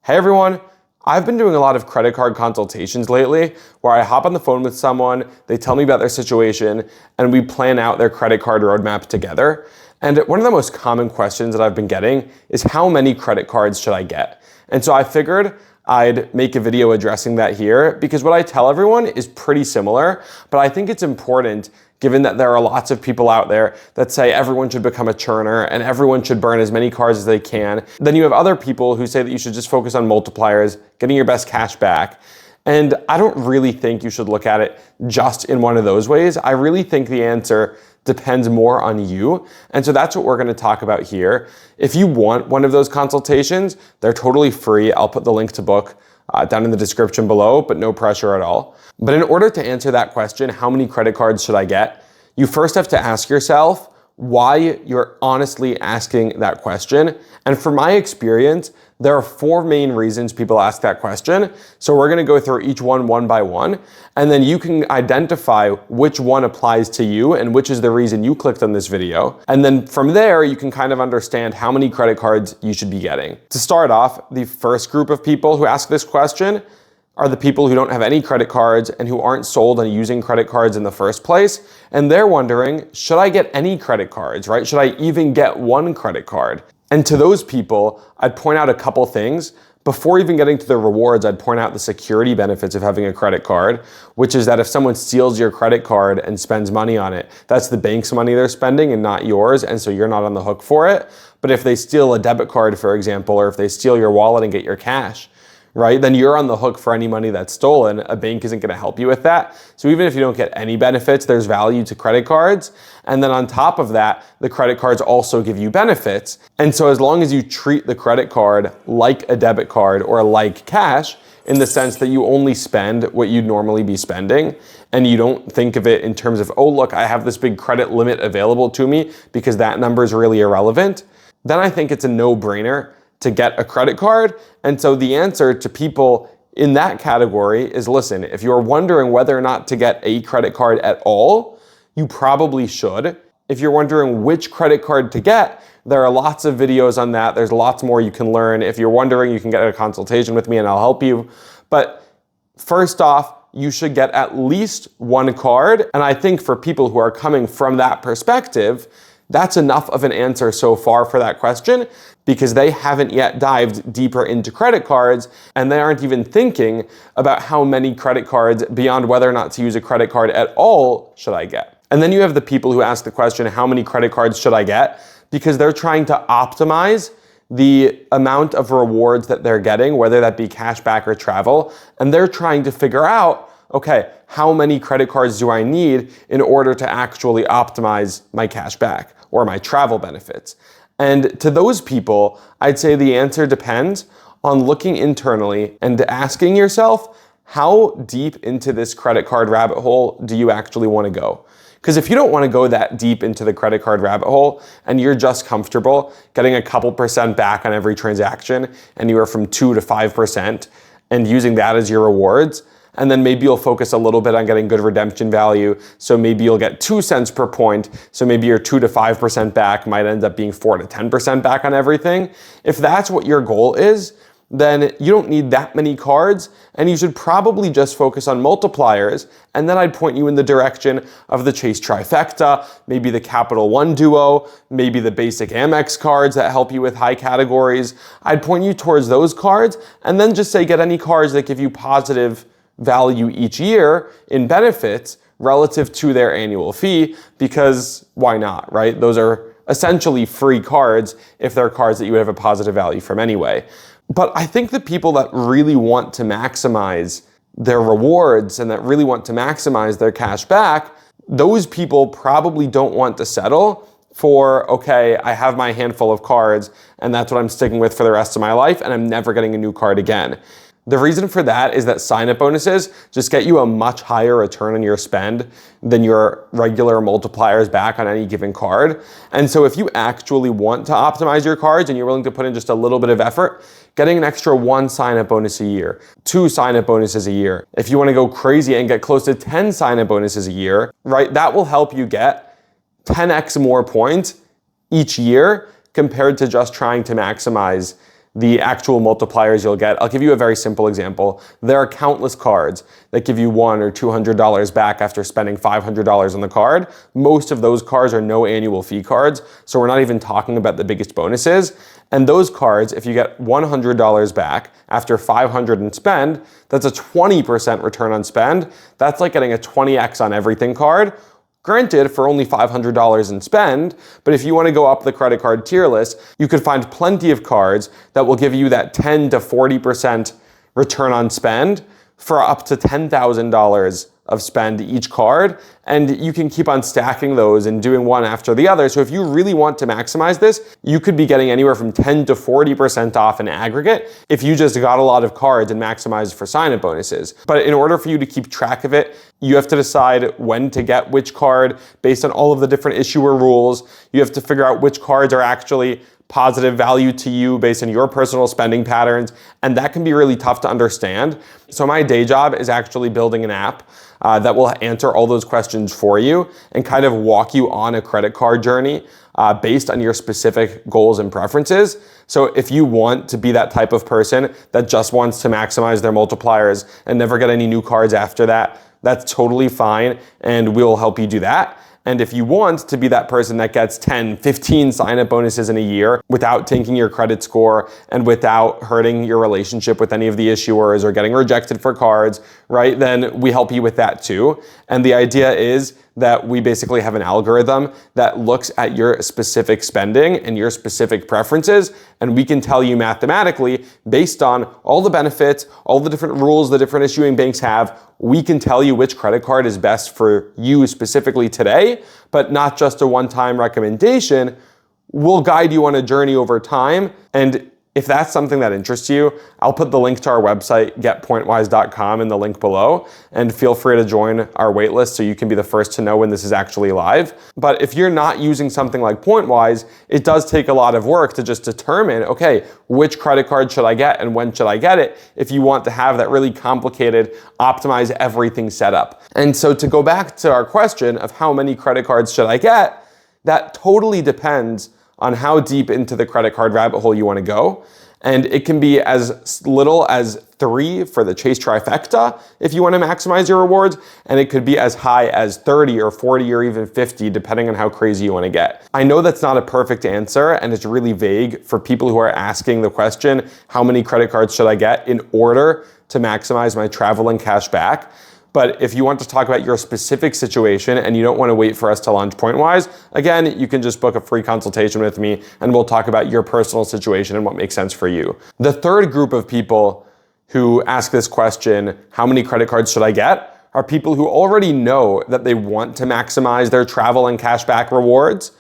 Hey everyone, I've been doing a lot of credit card consultations lately where I hop on the phone with someone, they tell me about their situation, and we plan out their credit card roadmap together. And one of the most common questions that I've been getting is how many credit cards should I get? And so I figured I'd make a video addressing that here because what I tell everyone is pretty similar, but I think it's important given that there are lots of people out there that say everyone should become a churner and everyone should burn as many cards as they can. Then you have other people who say that you should just focus on multipliers, getting your best cash back. And I don't really think you should look at it just in one of those ways. I really think the answer depends more on you. And so that's what we're going to talk about here. If you want one of those consultations, they're totally free. I'll put the link to book down in the description below, but no pressure at all. But in order to answer that question, how many credit cards should I get? You first have to ask yourself why you're honestly asking that question. And from my experience, there are 4 main reasons people ask that question. So we're gonna go through each one by one, and then you can identify which one applies to you and which is the reason you clicked on this video. And then from there, you can kind of understand how many credit cards you should be getting. To start off, the first group of people who ask this question are the people who don't have any credit cards and who aren't sold on using credit cards in the first place. And they're wondering, should I get any credit cards, right? Should I even get one credit card? And to those people, I'd point out a couple things. Before even getting to the rewards, I'd point out the security benefits of having a credit card, which is that if someone steals your credit card and spends money on it, that's the bank's money they're spending and not yours, and so you're not on the hook for it. But if they steal a debit card, for example, or if they steal your wallet and get your cash, right, then you're on the hook for any money that's stolen. A bank isn't going to help you with that. So even if you don't get any benefits, there's value to credit cards. And then on top of that, the credit cards also give you benefits. And so as long as you treat the credit card like a debit card or like cash, in the sense that you only spend what you'd normally be spending, and you don't think of it in terms of, oh, look, I have this big credit limit available to me because that number is really irrelevant, then I think it's a no-brainer to get a credit card. And so the answer to people in that category is, listen, if you're wondering whether or not to get a credit card at all, you probably should. If you're wondering which credit card to get, there are lots of videos on that. There's lots more you can learn. If you're wondering, you can get a consultation with me and I'll help you. But first off, you should get at least one card. And I think for people who are coming from that perspective, that's enough of an answer so far for that question because they haven't yet dived deeper into credit cards and they aren't even thinking about how many credit cards beyond whether or not to use a credit card at all should I get. And then you have the people who ask the question, how many credit cards should I get? Because they're trying to optimize the amount of rewards that they're getting, whether that be cash back or travel, and they're trying to figure out, okay, how many credit cards do I need in order to actually optimize my cash back or my travel benefits? And to those people, I'd say the answer depends on looking internally and asking yourself, how deep into this credit card rabbit hole do you actually want to go? Because if you don't want to go that deep into the credit card rabbit hole and you're just comfortable getting a couple % back on every transaction and you are from 2 to 5% and using that as your rewards, and then maybe you'll focus a little bit on getting good redemption value. So maybe you'll get 2 cents per point. So maybe your 2 to 5% back might end up being 4 to 10% back on everything. If that's what your goal is, then you don't need that many cards and you should probably just focus on multipliers. And then I'd point you in the direction of the Chase Trifecta, maybe the Capital One Duo, maybe the basic Amex cards that help you with high categories. I'd point you towards those cards and then just say get any cards that give you positive value each year in benefits relative to their annual fee, because why not, right? Those are essentially free cards if they're cards that you would have a positive value from anyway. But I think the people that really want to maximize their rewards and that really want to maximize their cash back, those people probably don't want to settle for, okay, I have my handful of cards and that's what I'm sticking with for the rest of my life and I'm never getting a new card again. The reason for that is that sign-up bonuses just get you a much higher return on your spend than your regular multipliers back on any given card. And so if you actually want to optimize your cards and you're willing to put in just a little bit of effort, getting an extra 1 sign-up bonus a year, 2 sign-up bonuses a year, if you want to go crazy and get close to 10 sign-up bonuses a year, right, that will help you get 10x more points each year compared to just trying to maximize the actual multipliers you'll get. I'll give you a very simple example. There are countless cards that give you $100 or $200 back after spending $500 on the card. Most of those cards are no annual fee cards, so we're not even talking about the biggest bonuses. And those cards, if you get $100 back after $500 in spend, that's a 20% return on spend. That's like getting a 20x on everything card. Granted, for only $500 in spend, but if you want to go up the credit card tier list, you could find plenty of cards that will give you that 10 to 40% return on spend for up to $10,000 of spend each card, and you can keep on stacking those and doing one after the other. So if you really want to maximize this, you could be getting anywhere from 10 to 40% off in aggregate if you just got a lot of cards and maximized for sign-up bonuses. But in order for you to keep track of it, you have to decide when to get which card based on all of the different issuer rules. You have to figure out which cards are actually positive value to you based on your personal spending patterns, and that can be really tough to understand. So my day job is actually building an app that will answer all those questions for you and kind of walk you on a credit card journey based on your specific goals and preferences. So if you want to be that type of person that just wants to maximize their multipliers and never get any new cards after that, that's totally fine, and we'll help you do that. And if you want to be that person that gets 10, 15 sign-up bonuses in a year without tanking your credit score and without hurting your relationship with any of the issuers or getting rejected for cards, right, then we help you with that too. And the idea is that we basically have an algorithm that looks at your specific spending and your specific preferences, and we can tell you mathematically, based on all the benefits, all the different rules the different issuing banks have, we can tell you which credit card is best for you specifically today, but not just a one-time recommendation. We'll guide you on a journey over time, and if that's something that interests you, I'll put the link to our website, getpointwise.com, in the link below, and feel free to join our waitlist so you can be the first to know when this is actually live. But if you're not using something like Pointwise, it does take a lot of work to just determine, okay, which credit card should I get and when should I get it, if you want to have that really complicated, optimize everything set up. And so to go back to our question of how many credit cards should I get, that totally depends on how deep into the credit card rabbit hole you want to go. And it can be as little as 3 for the Chase trifecta if you want to maximize your rewards, and it could be as high as 30 or 40 or even 50 depending on how crazy you want to get. I know that's not a perfect answer and it's really vague for people who are asking the question, how many credit cards should I get in order to maximize my travel and cash back? But if you want to talk about your specific situation and you don't want to wait for us to launch Pointwise, again, you can just book a free consultation with me and we'll talk about your personal situation and what makes sense for you. The third group of people who ask this question, how many credit cards should I get, are people who already know that they want to maximize their travel and cashback rewards,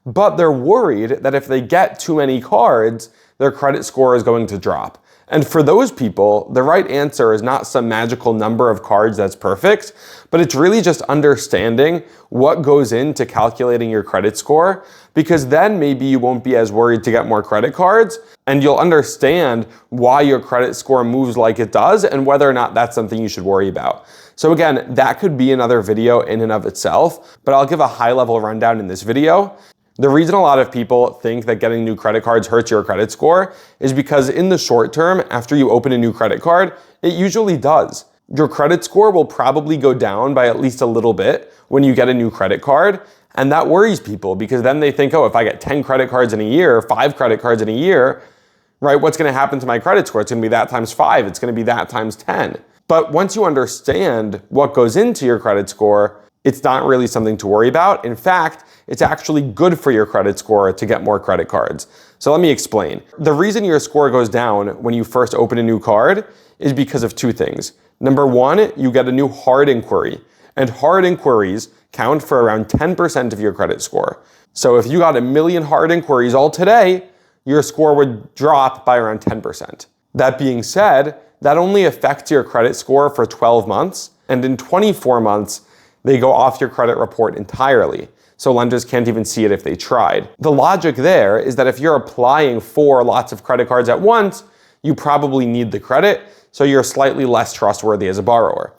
but they're worried that if they get too many cards, their credit score is going to drop. And for those people, the right answer is not some magical number of cards that's perfect, but it's really just understanding what goes into calculating your credit score, because then maybe you won't be as worried to get more credit cards, and you'll understand why your credit score moves like it does and whether or not that's something you should worry about. So again, that could be another video in and of itself, but I'll give a high-level rundown in this video. The reason a lot of people think that getting new credit cards hurts your credit score is because in the short term, after you open a new credit card, it usually does. Your credit score will probably go down by at least a little bit when you get a new credit card, and that worries people because then they think, oh, if I get 10 credit cards in a year, 5 credit cards in a year, right, what's going to happen to my credit score? It's going to be that times 5, it's going to be that times 10. But once you understand what goes into your credit score, it's not really something to worry about. In fact, it's actually good for your credit score to get more credit cards. So let me explain. The reason your score goes down when you first open a new card is because of 2 things. Number 1, you get a new hard inquiry, and hard inquiries count for around 10% of your credit score. So if you got 1 million hard inquiries all today, your score would drop by around 10%. That being said, that only affects your credit score for 12 months, and in 24 months, they go off your credit report entirely. So lenders can't even see it if they tried. The logic there is that if you're applying for lots of credit cards at once, you probably need the credit, so you're slightly less trustworthy as a borrower.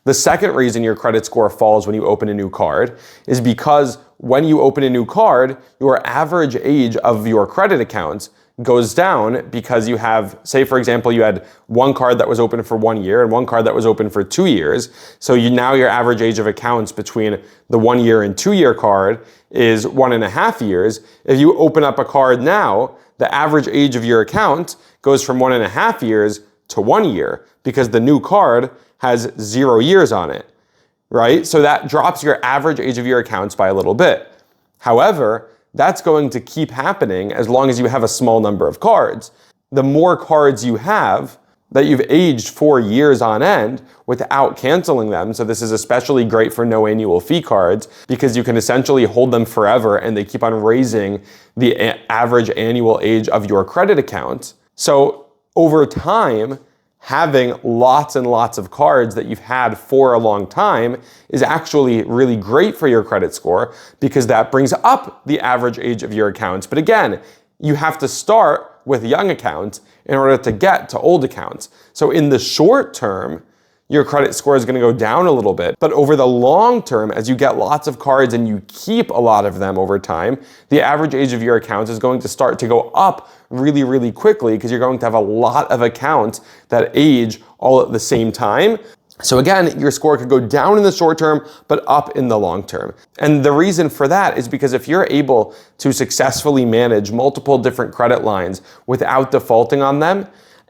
The second reason your credit score falls when you open a new card is because when you open a new card, your average age of your credit accounts goes down because you have, say for example, you had one card that was open for 1 year and one card that was open for 2 years. So now your average age of accounts between the 1 year and 2 year card is 1.5 years. If you open up a card now, the average age of your account goes from 1.5 years to 1 year because the new card has 0 years on it, right? So that drops your average age of your accounts by a little bit. However, that's going to keep happening as long as you have a small number of cards. The more cards you have that you've aged for years on end without canceling them, so this is especially great for no annual fee cards because you can essentially hold them forever and they keep on raising the average annual age of your credit account. So over time, having lots and lots of cards that you've had for a long time is actually really great for your credit score because that brings up the average age of your accounts. But again, you have to start with young accounts in order to get to old accounts. So in the short term, your credit score is going to go down a little bit. But over the long term, as you get lots of cards and you keep a lot of them over time, the average age of your accounts is going to start to go up really, really quickly because you're going to have a lot of accounts that age all at the same time. So again, your score could go down in the short term, but up in the long term. And the reason for that is because if you're able to successfully manage multiple different credit lines without defaulting on them,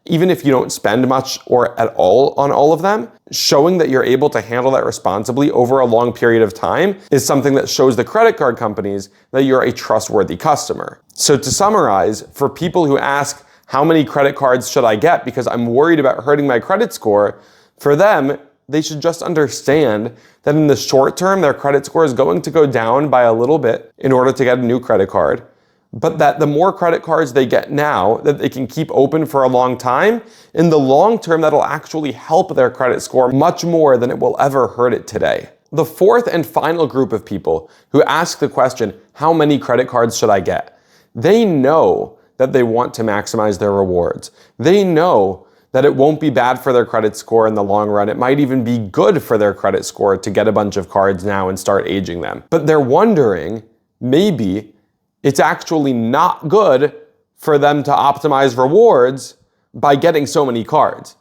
even if you don't spend much or at all on all of them, showing that you're able to handle that responsibly over a long period of time is something that shows the credit card companies that you're a trustworthy customer. So to summarize, for people who ask, how many credit cards should I get because I'm worried about hurting my credit score, for them, they should just understand that in the short term, their credit score is going to go down by a little bit in order to get a new credit card. But that the more credit cards they get now that they can keep open for a long time, in the long term, that'll actually help their credit score much more than it will ever hurt it today. The fourth and final group of people who ask the question, how many credit cards should I get? They know that they want to maximize their rewards. They know that it won't be bad for their credit score in the long run. It might even be good for their credit score to get a bunch of cards now and start aging them. But they're wondering, maybe it's actually not good for them to optimize rewards by getting so many cards.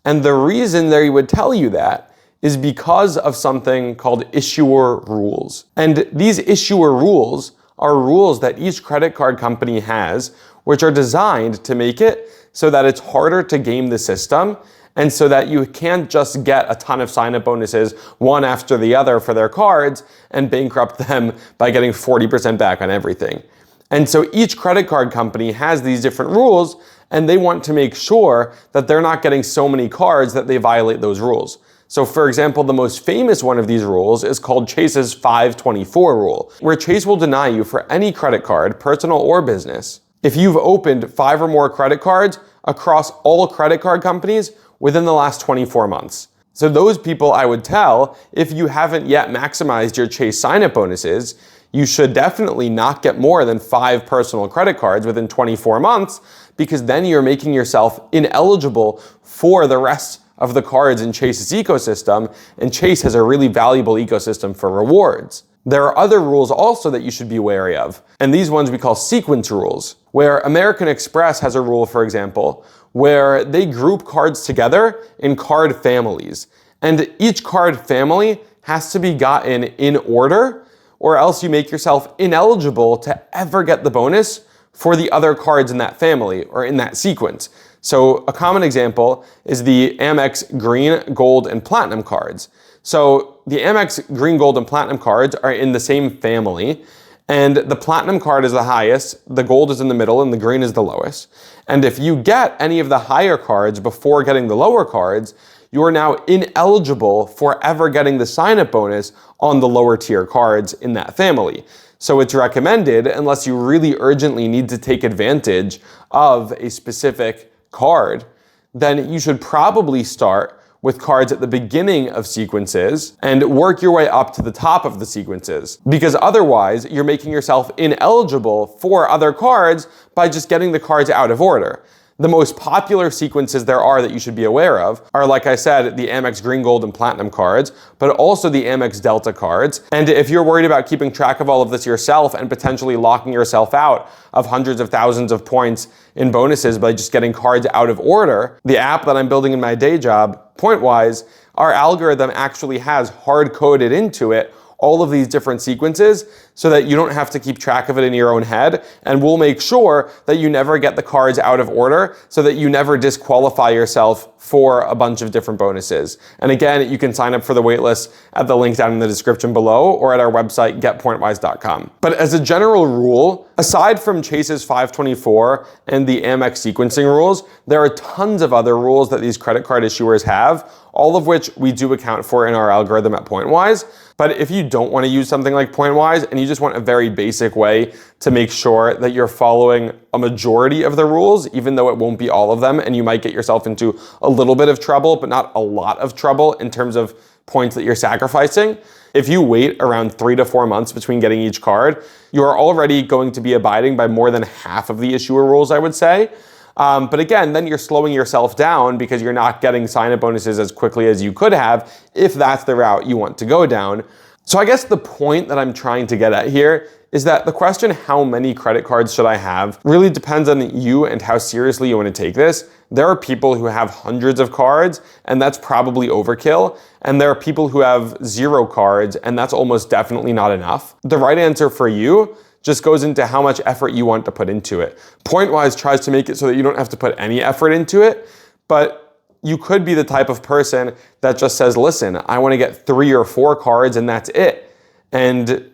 And the reason they would tell you that is because of something called issuer rules. And these issuer rules are rules that each credit card company has, which are designed to make it so that it's harder to game the system and so that you can't just get a ton of sign-up bonuses one after the other for their cards and bankrupt them by getting 40% back on everything. And so each credit card company has these different rules and they want to make sure that they're not getting so many cards that they violate those rules. So for example, the most famous one of these rules is called Chase's 524 rule, where Chase will deny you for any credit card, personal or business, if you've opened 5 or more credit cards across all credit card companies within the last 24 months. So those people I would tell, if you haven't yet maximized your Chase sign-up bonuses, you should definitely not get more than 5 personal credit cards within 24 months, because then you're making yourself ineligible for the rest of the cards in Chase's ecosystem, and Chase has a really valuable ecosystem for rewards. There are other rules also that you should be wary of, and these ones we call sequence rules, where American Express has a rule, for example, where they group cards together in card families, and each card family has to be gotten in order, or else you make yourself ineligible to ever get the bonus for the other cards in that family or in that sequence. So a common example is the Amex Green, Gold, and Platinum cards. So the Amex Green, Gold, and Platinum cards are in the same family, and the Platinum card is the highest, the Gold is in the middle, and the Green is the lowest. And if you get any of the higher cards before getting the lower cards, you are now ineligible for ever getting the sign-up bonus on the lower tier cards in that family. So it's recommended, unless you really urgently need to take advantage of a specific card, then you should probably start with cards at the beginning of sequences and work your way up to the top of the sequences. Because otherwise, you're making yourself ineligible for other cards by just getting the cards out of order. The most popular sequences there are that you should be aware of are, like I said, the Amex Green, Gold, and Platinum cards, but also the Amex Delta cards. And if you're worried about keeping track of all of this yourself and potentially locking yourself out of hundreds of thousands of points in bonuses by just getting cards out of order, the app that I'm building in my day job, Pointwise, our algorithm actually has hard-coded into it all of these different sequences so that you don't have to keep track of it in your own head, and we'll make sure that you never get the cards out of order so that you never disqualify yourself for a bunch of different bonuses. And again, you can sign up for the waitlist at the link down in the description below or at our website, getpointwise.com. But as a general rule, aside from Chase's 524 and the Amex sequencing rules, there are tons of other rules that these credit card issuers have, all of which we do account for in our algorithm at Pointwise. But if you don't want to use something like Pointwise and you just want a very basic way to make sure that you're following a majority of the rules, even though it won't be all of them, and you might get yourself into a little bit of trouble, but not a lot of trouble in terms of points that you're sacrificing, if you wait around 3 to 4 months between getting each card, you are already going to be abiding by more than half of the issuer rules, I would say. But again, then you're slowing yourself down because you're not getting sign-up bonuses as quickly as you could have if that's the route you want to go down. So I guess the point that I'm trying to get at here is that the question, how many credit cards should I have, really depends on you and how seriously you want to take this. There are people who have hundreds of cards, and that's probably overkill. And there are people who have 0 cards, and that's almost definitely not enough. The right answer for you just goes into how much effort you want to put into it. Pointwise tries to make it so that you don't have to put any effort into it, but you could be the type of person that just says, listen, I want to get 3 or 4 cards and that's it. And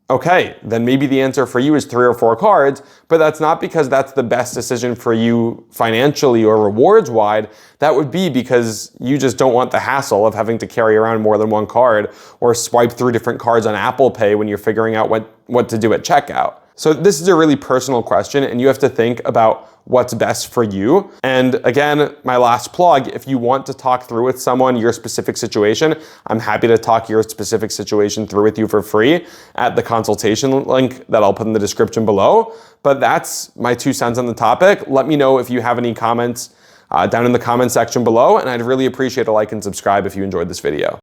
okay, then maybe the answer for you is 3 or 4 cards, but that's not because that's the best decision for you financially or rewards-wide. That would be because you just don't want the hassle of having to carry around more than 1 card or swipe through different cards on Apple Pay when you're figuring out what to do at checkout. So this is a really personal question, and you have to think about what's best for you. And again, my last plug, if you want to talk through with someone your specific situation, I'm happy to talk your specific situation through with you for free at the consultation link that I'll put in the description below. But that's my 2 cents on the topic. Let me know if you have any comments down in the comment section below, and I'd really appreciate a like and subscribe if you enjoyed this video.